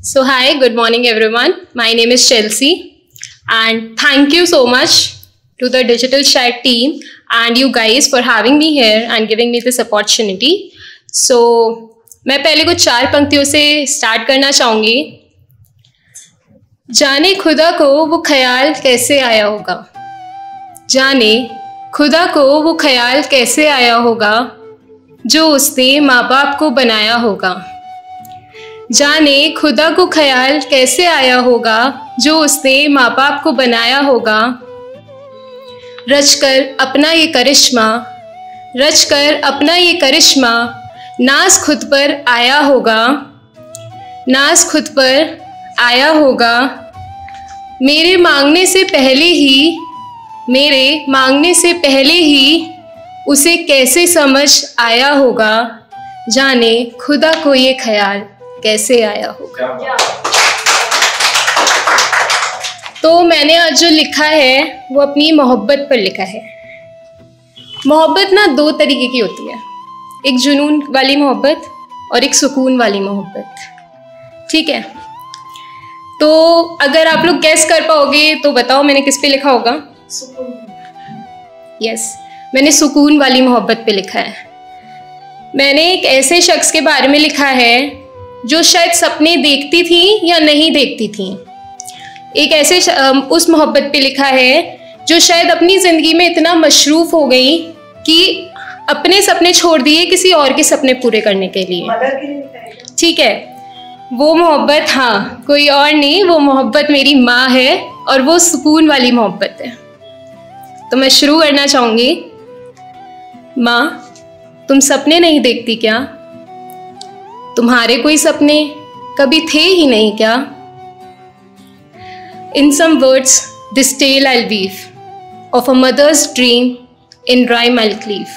So hi, good morning everyone. My name is Chelsea and thank you so much to the Digital Shed team and you guys for having me here and giving me this opportunity. So मैं पहले कुछ 4 पंक्तियों से start करना चाहूँगी। जाने खुदा को वो ख्याल कैसे आया होगा, जाने खुदा को वो ख्याल कैसे आया होगा जो उसने माँ बाप को बनाया होगा। जाने खुदा को ख्याल कैसे आया होगा जो उसने माँ बाप को बनाया होगा। रचकर अपना ये करिश्मा, रचकर अपना ये करिश्मा, नाज खुद पर आया होगा, नाज खुद पर आया होगा। मेरे मांगने से पहले ही, मेरे मांगने से पहले ही उसे कैसे समझ आया होगा। जाने खुदा को ये ख्याल कैसे आया होगा। तो मैंने आज जो लिखा है वो अपनी मोहब्बत पर लिखा है। मोहब्बत ना 2 तरीके की होती है, एक जुनून वाली मोहब्बत और एक सुकून वाली मोहब्बत, ठीक है। तो अगर आप लोग गैस कर पाओगे तो बताओ मैंने किस पे लिखा होगा। यस, मैंने सुकून वाली मोहब्बत पे लिखा है। मैंने एक ऐसे शख्स के बारे में लिखा है जो शायद सपने देखती थी या नहीं देखती थी। एक ऐसे उस मोहब्बत पे लिखा है जो शायद अपनी ज़िंदगी में इतना मशरूफ़ हो गई कि अपने सपने छोड़ दिए किसी और के सपने पूरे करने के लिए, ठीक है। वो मोहब्बत, हाँ, कोई और नहीं, वो मोहब्बत मेरी माँ है और वो सुकून वाली मोहब्बत है। तो मैं शुरू करना चाहूँगी। माँ, तुम सपने नहीं देखती क्या? तुम्हारे कोई सपने कभी थे ही नहीं क्या? In some words, this tale I'll weave of a mother's dream in rhyme I'll cleave.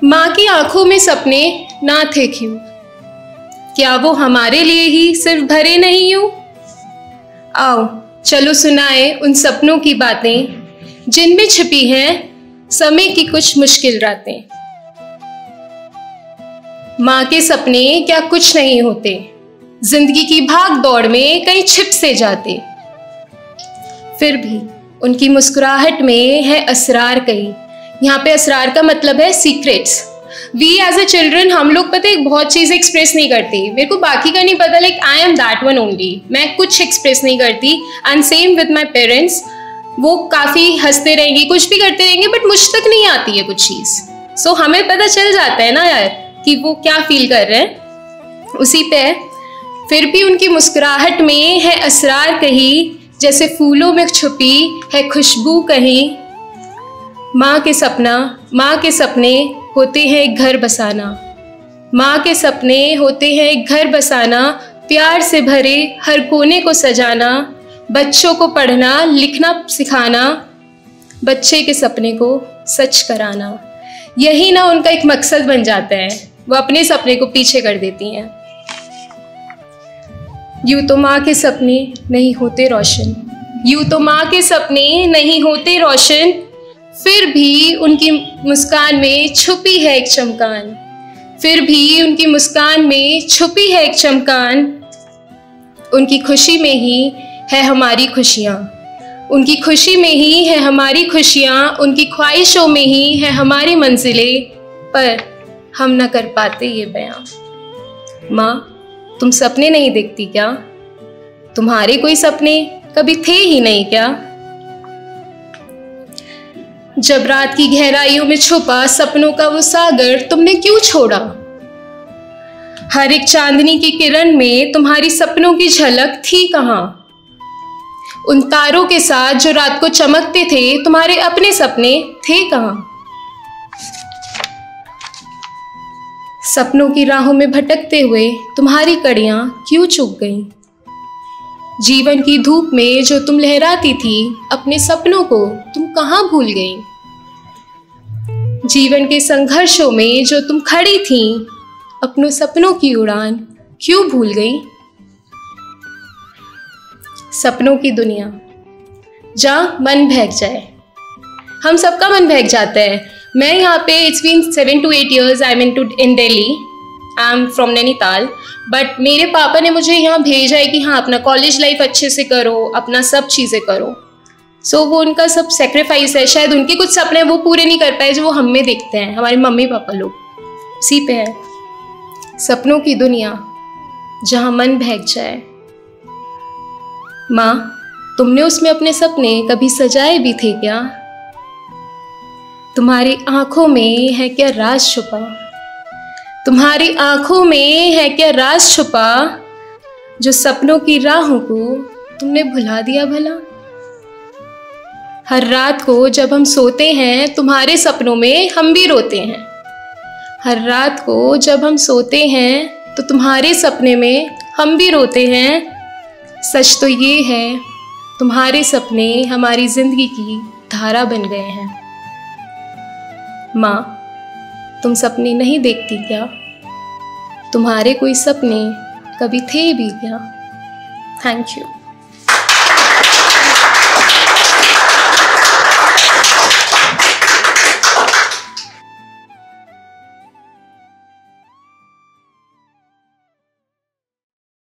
माँ की आंखों में सपने ना थे क्यों? क्या वो हमारे लिए ही सिर्फ भरे नहीं यूं? आओ चलो सुनाए उन सपनों की बातें जिनमें छिपी हैं समय की कुछ मुश्किल रातें। माँ के सपने क्या कुछ नहीं होते, जिंदगी की भाग दौड़ में कहीं छिप से जाते। फिर भी उनकी मुस्कुराहट में है असरार कहीं। यहाँ पे असरार का मतलब है secrets. We as a children, हम लोग पता है बहुत चीज़ एक्सप्रेस नहीं करती। मेरे को बाकी का नहीं पता, like I am that one only, मैं कुछ एक्सप्रेस नहीं करती। And same with my parents, वो काफ़ी हंसते रहेंगे, कुछ भी करते रहेंगे, बट मुझ तक नहीं आती है कुछ चीज़। सो हमें पता चल जाता है ना यार कि वो क्या फील कर रहे हैं, उसी पे। फिर भी उनकी मुस्कुराहट में है असरार कहीं, जैसे फूलों में छुपी है खुशबू कहीं। माँ के सपना, माँ के सपने होते हैं एक घर बसाना, माँ के सपने होते हैं एक घर बसाना, प्यार से भरे हर कोने को सजाना, बच्चों को पढ़ना लिखना सिखाना, बच्चे के सपने को सच कराना। यही ना उनका एक मकसद बन जाता है, वो अपने सपने को पीछे कर देती हैं। यूं तो माँ के सपने नहीं होते रोशन, यूं तो माँ के सपने नहीं होते रोशन, फिर भी उनकी मुस्कान में छुपी है एक चमकान, फिर भी उनकी मुस्कान में छुपी है एक चमकान। उनकी खुशी में ही है हमारी खुशियाँ, उनकी खुशी में ही है हमारी खुशियाँ, उनकी ख्वाहिशों में ही है हमारी मंजिलें, पर हम न कर पाते ये बयां। माँ, तुम सपने नहीं देखती क्या? तुम्हारे कोई सपने कभी थे ही नहीं क्या? जब रात की गहराइयों में छुपा सपनों का वो सागर तुमने क्यों छोड़ा? हर एक चांदनी की किरण में तुम्हारी सपनों की झलक थी कहाँ? उन तारों के साथ जो रात को चमकते थे, तुम्हारे अपने सपने थे कहाँ? सपनों की राहों में भटकते हुए तुम्हारी कड़ियाँ क्यों चुक गईं? जीवन की धूप में जो तुम लहराती थी, अपने सपनों को तुम कहाँ भूल गईं? जीवन के संघर्षों में जो तुम खड़ी थीं, अपनों सपनों की उड़ान क्यों भूल गईं? सपनों की दुनिया जहाँ मन बहक जाए, हम सबका मन बहक जाता है। मैं यहाँ पे, it's been 7 to 8 years I am in Delhi I am from Nainital, but मेरे पापा ने मुझे यहाँ भेजा है कि हाँ अपना कॉलेज लाइफ अच्छे से करो, अपना सब चीज़ें करो। सो वो उनका सब सेक्रीफाइस है। शायद उनके कुछ सपने वो पूरे नहीं कर पाए जो वो हम में देखते हैं, हमारे मम्मी पापा लोग उसी पे है। सपनों की दुनिया जहाँ मन बहक जाए। माँ, तुमने उसमें अपने सपने कभी सजाए भी थे क्या? तुम्हारी आंखों में है क्या राज छुपा? तुम्हारी आंखों में है क्या राज छुपा, जो सपनों की राहों को तुमने भुला दिया भला? हर रात को जब हम सोते हैं तुम्हारे सपनों में हम भी रोते हैं। हर रात को जब हम सोते हैं तो तुम्हारे सपने में हम भी रोते हैं। सच तो ये है तुम्हारे सपने हमारी जिंदगी की धारा बन गए हैं। माँ, तुम सपने नहीं देखती क्या? तुम्हारे कोई सपने कभी थे भी क्या? Thank you.